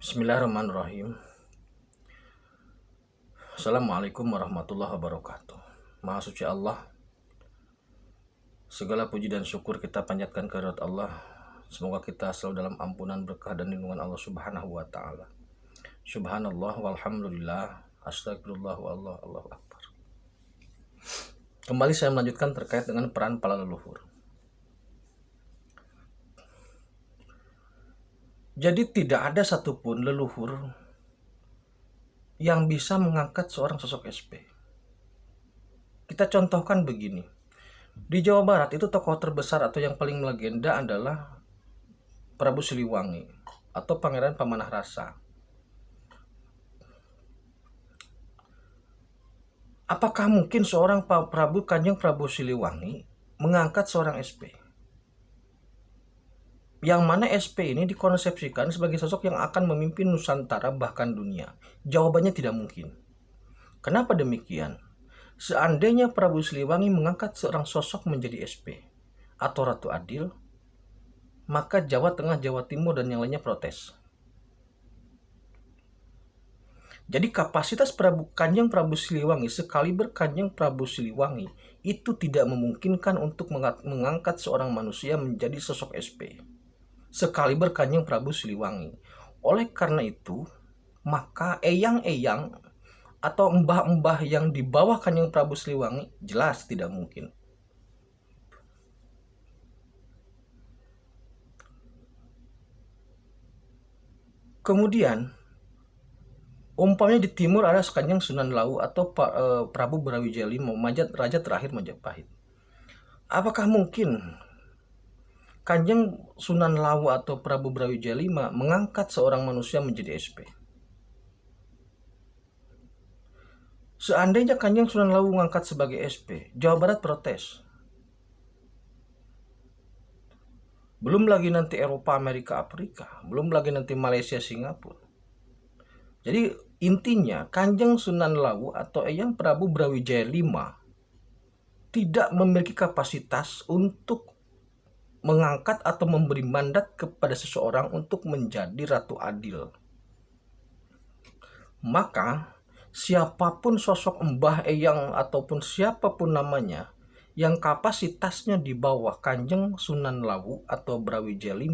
Bismillahirrahmanirrahim. Assalamualaikum warahmatullahi wabarakatuh. Maha suci Allah, segala puji dan syukur kita panjatkan kehadirat Allah. Semoga kita selalu dalam ampunan, berkah dan lindungan Allah Subhanahu wa taala. Subhanallah walhamdulillah, astagfirullah wallah, Allahu akbar. Kembali saya melanjutkan terkait dengan peran para leluhur. Jadi tidak ada satupun leluhur yang bisa mengangkat seorang sosok SP. Kita contohkan begini. Di Jawa Barat itu tokoh terbesar atau yang paling melegenda adalah Prabu Siliwangi atau Pangeran Pemanah Rasa. Apakah mungkin seorang Kanjeng Prabu Siliwangi mengangkat seorang SP? Yang mana SP ini dikonsepsikan sebagai sosok yang akan memimpin Nusantara bahkan dunia. Jawabannya tidak mungkin. Kenapa demikian? Seandainya Prabu Siliwangi mengangkat seorang sosok menjadi SP atau Ratu Adil, maka Jawa Tengah, Jawa Timur, dan yang lainnya protes. Jadi kapasitas Kanjeng Prabu Siliwangi, sekaliber Kanjeng Prabu Siliwangi, itu tidak memungkinkan untuk mengangkat seorang manusia menjadi sosok SP. Sekaliber Kanjeng Prabu Siliwangi. Oleh karena itu, maka eyang-eyang atau mbah-mbah yang di bawah Kanjeng Prabu Siliwangi jelas tidak mungkin. Kemudian, umpamanya di timur ada Kanjeng Sunan Lawu atau Prabu Brawijaya V, Raja terakhir Majapahit. Apakah mungkin Kanjeng Sunan Lawu atau Prabu Brawijaya V mengangkat seorang manusia menjadi SP? Seandainya Kanjeng Sunan Lawu mengangkat sebagai SP, Jawa Barat protes. Belum lagi nanti Eropa, Amerika, Afrika, belum lagi nanti Malaysia, Singapura. Jadi intinya Kanjeng Sunan Lawu atau Eyang Prabu Brawijaya V tidak memiliki kapasitas untuk mengangkat atau memberi mandat kepada seseorang untuk menjadi Ratu Adil. Maka siapapun sosok Mbah Eyang ataupun siapapun namanya yang kapasitasnya di bawah Kanjeng Sunan Lawu atau Brawijaya V,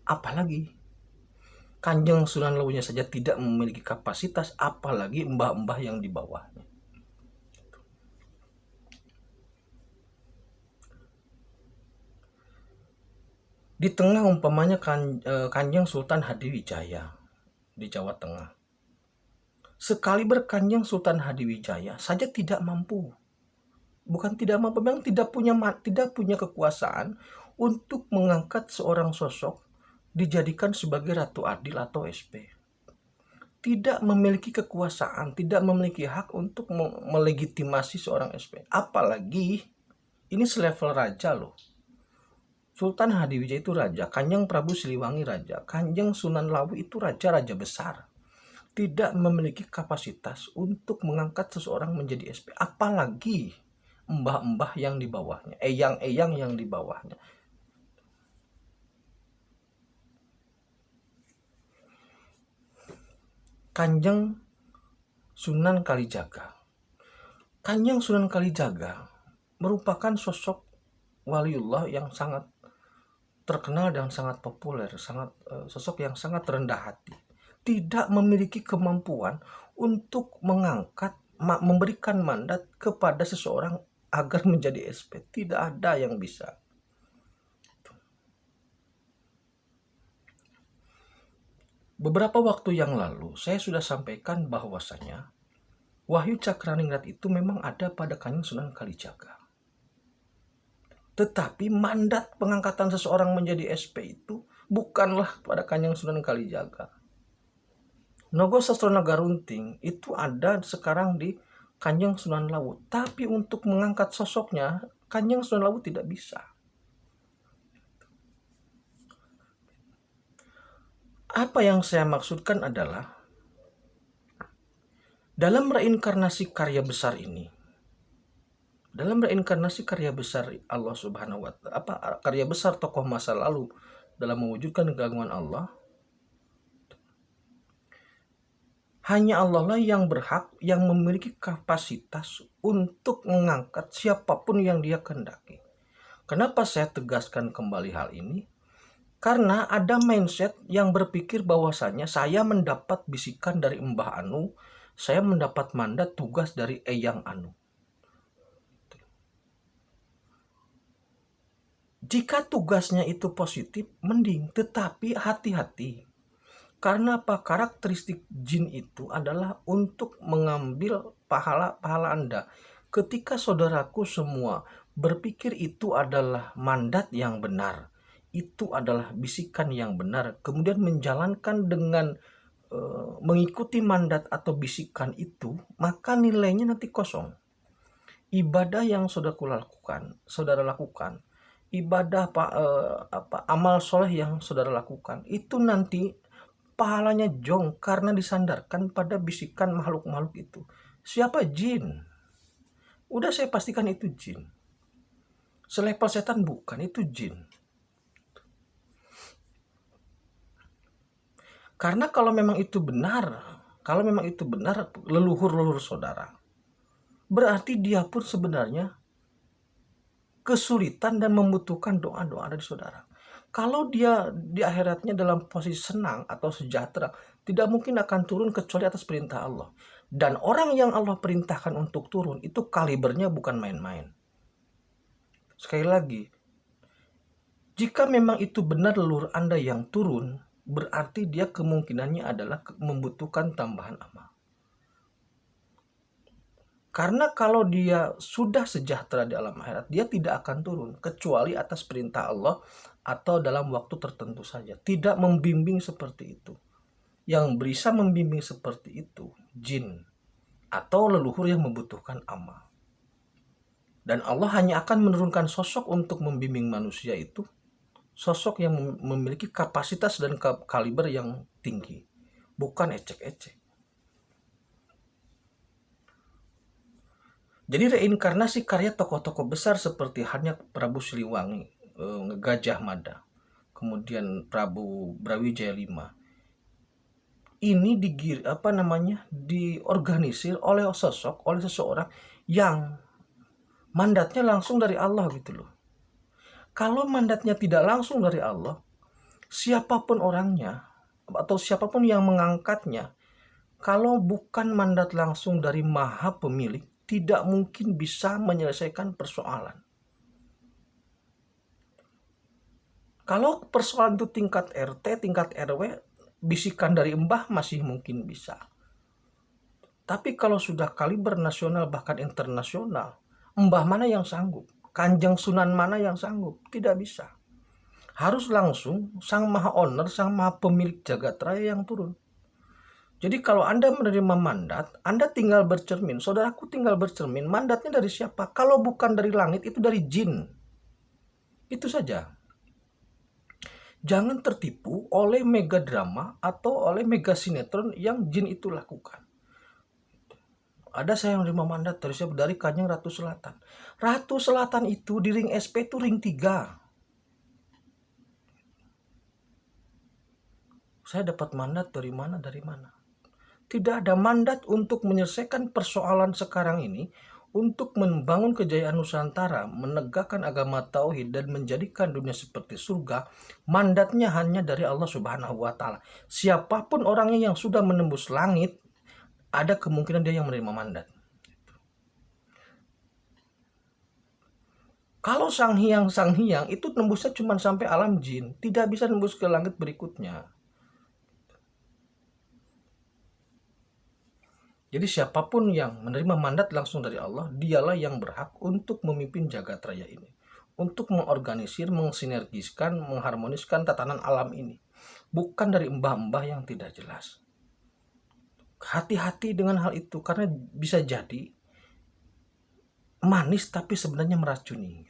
apalagi Kanjeng Sunan Lawunya saja tidak memiliki kapasitas, apalagi mbah-mbah yang di bawahnya. Di tengah umpamanya Kanjeng Sultan Hadiwijaya di Jawa Tengah. Sekaliber Kanjeng Sultan Hadiwijaya saja tidak mampu. Bukan tidak mampu, memang tidak punya kekuasaan untuk mengangkat seorang sosok dijadikan sebagai Ratu Adil atau SP. Tidak memiliki kekuasaan, tidak memiliki hak untuk melegitimasi seorang SP. Apalagi ini selevel raja loh. Sultan Hadiwijaya itu raja, Kanjeng Prabu Siliwangi raja, Kanjeng Sunan Lawu itu raja-raja besar. Tidak memiliki kapasitas untuk mengangkat seseorang menjadi SP. Apalagi mbah-mbah yang di bawahnya, eyang-eyang yang di bawahnya. Kanjeng Sunan Kalijaga. Kanjeng Sunan Kalijaga merupakan sosok waliullah yang sangat terkenal dan sangat populer, sosok yang sangat rendah hati. Tidak memiliki kemampuan untuk memberikan mandat kepada seseorang agar menjadi SP. Tidak ada yang bisa. Beberapa waktu yang lalu saya sudah sampaikan bahwasanya Wahyu Cakraningrat itu memang ada pada Kanjeng Sunan Kalijaga. Tetapi mandat pengangkatan seseorang menjadi SP itu bukanlah pada Kanjeng Sunan Kalijaga. Nogo Sastro Nagarunting itu ada sekarang di Kanjeng Sunan Lawu. Tapi untuk mengangkat sosoknya, Kanjeng Sunan Lawu tidak bisa. Apa yang saya maksudkan adalah dalam reinkarnasi karya besar ini, dalam reinkarnasi karya besar Allah Subhanahu wa Ta'ala, karya besar tokoh masa lalu dalam mewujudkan keagungan Allah, Hanya Allah lah yang berhak, yang memiliki kapasitas untuk mengangkat siapapun yang dia kehendaki. Kenapa saya tegaskan kembali hal ini? Karena ada mindset yang berpikir bahwasanya saya mendapat bisikan dari Mbah Anu, saya mendapat mandat tugas dari Eyang Anu. Jika tugasnya itu positif, mending, tetapi hati-hati. Karena apa? Karakteristik jin itu adalah untuk mengambil pahala-pahala Anda. Ketika saudaraku semua berpikir itu adalah mandat yang benar, itu adalah bisikan yang benar, kemudian menjalankan dengan mengikuti mandat atau bisikan itu, maka nilainya nanti kosong. Ibadah yang saudara lakukan, ibadah amal soleh yang saudara lakukan, itu nanti pahalanya jong karena disandarkan pada bisikan makhluk-makhluk itu. Siapa? Jin. Udah saya pastikan itu jin. Selevel setan bukan, itu jin. Karena kalau memang itu benar leluhur-leluhur saudara, berarti dia pun sebenarnya kesulitan dan membutuhkan doa-doa dari saudara. Kalau dia di akhiratnya dalam posisi senang atau sejahtera, tidak mungkin akan turun kecuali atas perintah Allah. Dan orang yang Allah perintahkan untuk turun itu kalibernya bukan main-main. Sekali lagi, jika memang itu benar leluhur Anda yang turun, berarti dia kemungkinannya adalah membutuhkan tambahan amal. Karena kalau dia sudah sejahtera di alam akhirat, dia tidak akan turun kecuali atas perintah Allah atau dalam waktu tertentu saja. Tidak membimbing seperti itu. Yang bisa membimbing seperti itu jin atau leluhur yang membutuhkan amal. Dan Allah hanya akan menurunkan sosok untuk membimbing manusia itu, sosok yang memiliki kapasitas dan kaliber yang tinggi, bukan ecek-ecek. Jadi reinkarnasi karya tokoh-tokoh besar seperti halnya Prabu Siliwangi, Gajah Mada, kemudian Prabu Brawijaya V, ini diorganisir oleh seseorang yang mandatnya langsung dari Allah gitu loh. Kalau mandatnya tidak langsung dari Allah, siapapun orangnya atau siapapun yang mengangkatnya, kalau bukan mandat langsung dari Maha Pemilik, tidak mungkin bisa menyelesaikan persoalan. Kalau persoalan itu tingkat RT, tingkat RW, bisikan dari mbah masih mungkin bisa. Tapi kalau sudah kaliber nasional bahkan internasional, mbah mana yang sanggup? Kanjeng Sunan mana yang sanggup? Tidak bisa. Harus langsung Sang Maha Owner, Sang Maha Pemilik Jagat Raya yang turun. Jadi kalau Anda menerima mandat, Anda tinggal bercermin. Saudaraku tinggal bercermin. Mandatnya dari siapa? Kalau bukan dari langit, itu dari jin. Itu saja. Jangan tertipu oleh mega drama atau oleh mega sinetron yang jin itu lakukan. Ada saya yang menerima mandat dari siapa? Dari Kanjeng Ratu Selatan. Ratu Selatan itu di ring SP itu ring 3. Saya dapat mandat dari mana? Dari mana? Tidak ada mandat untuk menyelesaikan persoalan sekarang ini, untuk membangun kejayaan Nusantara, menegakkan agama tauhid dan menjadikan dunia seperti surga. Mandatnya hanya dari Allah Subhanahu wa taala. Siapapun orangnya yang sudah menembus langit, ada kemungkinan dia yang menerima mandat. Kalau Sang Hyang itu tembusnya cuma sampai alam jin, tidak bisa tembus ke langit berikutnya. Jadi siapapun yang menerima mandat langsung dari Allah, dialah yang berhak untuk memimpin jagat raya ini. Untuk mengorganisir, mensinergiskan, mengharmoniskan tatanan alam ini. Bukan dari mbah-mbah yang tidak jelas. Hati-hati dengan hal itu, karena bisa jadi manis tapi sebenarnya meracuni.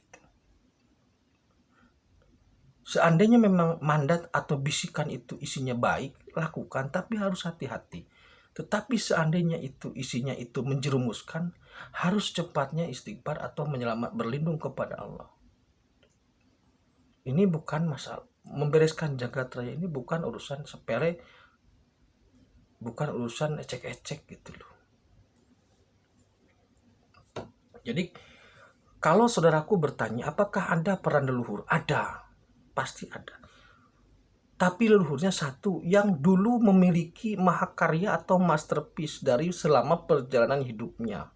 Seandainya memang mandat atau bisikan itu isinya baik, lakukan, tapi harus hati-hati. Tetapi seandainya itu isinya itu menjerumuskan, harus cepatnya istighfar atau berlindung kepada Allah. Ini bukan masalah membereskan jagat raya, ini bukan urusan sepele bukan urusan ecek-ecek gitu loh. Jadi kalau saudaraku bertanya apakah ada peran leluhur? Ada, pasti ada. Tapi leluhurnya satu, yang dulu memiliki mahakarya atau masterpiece dari selama perjalanan hidupnya.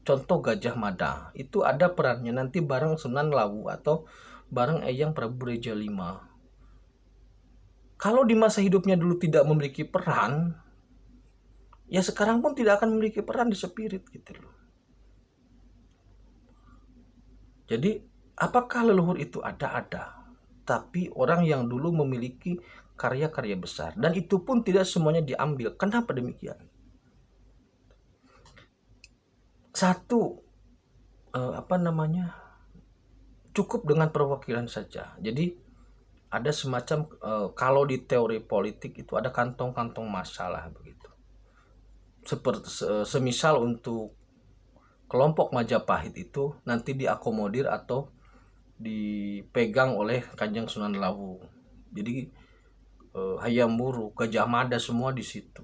Contoh Gajah Mada, itu ada perannya nanti bareng Sunan Lawu atau bareng Eyang Prabu Reja V. Kalau di masa hidupnya dulu tidak memiliki peran, ya sekarang pun tidak akan memiliki peran di spirit gitu loh. Jadi apakah leluhur itu ada? Ada. Tapi orang yang dulu memiliki karya-karya besar. Dan itu pun tidak semuanya diambil. Kenapa demikian? Satu, cukup dengan perwakilan saja. Jadi ada semacam, kalau di teori politik itu ada kantong-kantong masalah begitu. Semisal untuk kelompok Majapahit itu nanti diakomodir atau dipegang oleh Kanjeng Sunan Lawu. Jadi Hayam Wuruk, Gajah Mada semua di situ.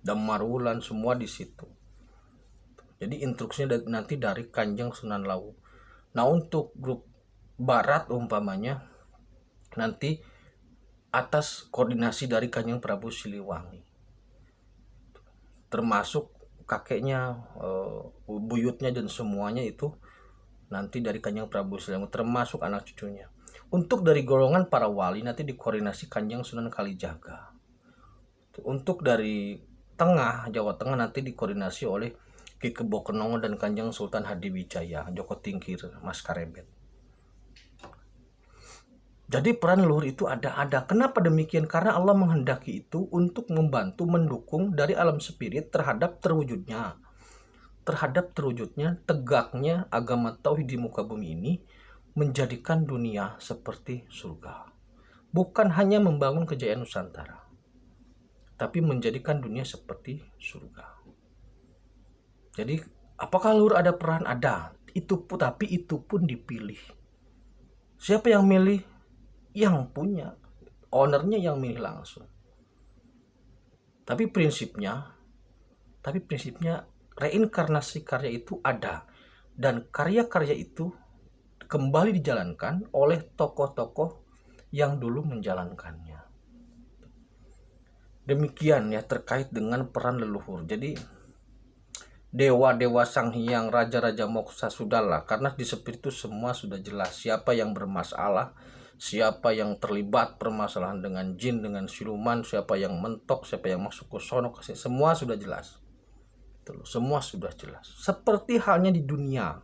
Damar Wulan semua di situ. Jadi instruksinya nanti dari Kanjeng Sunan Lawu. Nah, untuk grup barat umpamanya nanti atas koordinasi dari Kanjeng Prabu Siliwangi. Termasuk kakeknya, buyutnya dan semuanya itu nanti dari Kanjeng Prabu Siliwangi, termasuk anak cucunya. Untuk dari golongan para wali nanti dikoordinasi Kanjeng Sunan Kalijaga. Untuk dari tengah, Jawa Tengah nanti dikoordinasi oleh Ki Kebo Kenongo dan Kanjeng Sultan Hadiwijaya, Joko Tingkir, Mas Karebet. Jadi peran leluhur itu ada. Kenapa demikian? Karena Allah menghendaki itu untuk membantu, mendukung dari alam spirit terhadap terwujudnya tegaknya agama tauhid di muka bumi ini, menjadikan dunia seperti surga. Bukan hanya membangun kejayaan Nusantara, tapi menjadikan dunia seperti surga. Jadi apakah leluhur ada peran? Ada. Tapi itu pun dipilih. Siapa yang milih? Yang punya, ownernya yang milih langsung. Tapi prinsipnya reinkarnasi karya itu ada, dan karya-karya itu kembali dijalankan oleh tokoh-tokoh yang dulu menjalankannya. Demikian ya terkait dengan peran leluhur. Jadi dewa-dewa Sang Hyang, raja-raja moksa sudahlah, karena di spirit itu semua sudah jelas siapa yang bermasalah, siapa yang terlibat permasalahan dengan jin, dengan siluman, siapa yang mentok, siapa yang masuk ke sono, semua sudah jelas. Semua sudah jelas. Seperti halnya di dunia,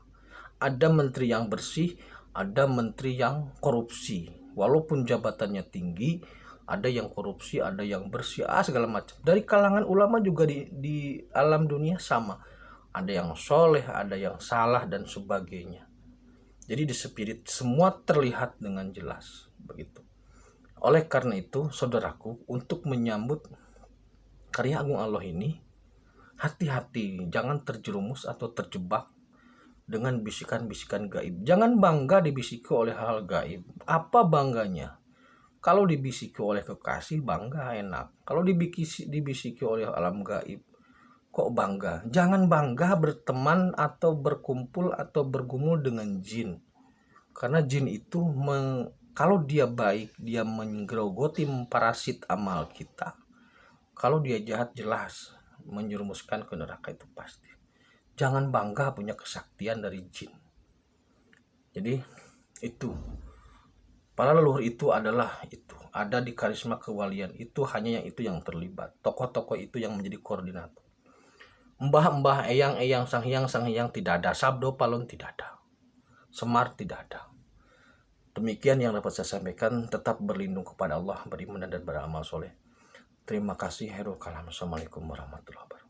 ada menteri yang bersih, ada menteri yang korupsi. Walaupun jabatannya tinggi, ada yang korupsi, ada yang bersih, segala macam. Dari kalangan ulama juga di alam dunia sama. Ada yang soleh, ada yang salah, dan sebagainya. Jadi di spirit semua terlihat dengan jelas begitu. Oleh karena itu, saudaraku, untuk menyambut karya agung Allah ini, hati-hati, jangan terjerumus atau terjebak dengan bisikan-bisikan gaib. Jangan bangga dibisiki oleh hal gaib. Apa bangganya? Kalau dibisiki oleh kekasih, bangga, enak. Kalau dibisiki oleh alam gaib, kok bangga? Jangan bangga berteman atau berkumpul atau bergumul dengan jin. Karena jin itu kalau dia baik, dia menggerogoti, parasit amal kita. Kalau dia jahat, jelas menjerumuskan ke neraka, itu pasti. Jangan bangga punya kesaktian dari jin. Jadi itu para leluhur itu adalah itu, ada di karisma kewalian itu, hanya yang itu yang terlibat. Tokoh-tokoh itu yang menjadi koordinator. Mbah-mbah, eyang-eyang, sang hyang tidak ada. Sabdo Palon tidak ada. Semar tidak ada. Demikian yang dapat saya sampaikan. Tetap berlindung kepada Allah, beriman dan beramal soleh. Terima kasih. Khairul kalam. Assalamualaikum warahmatullahi wabarakatuh.